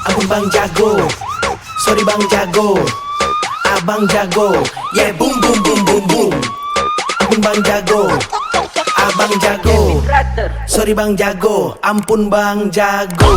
Ampun bang jago, sorry bang jago, abang jago, yeah boom boom boom boom boom. Ampun bang jago, abang jago, sorry bang jago, ampun bang jago.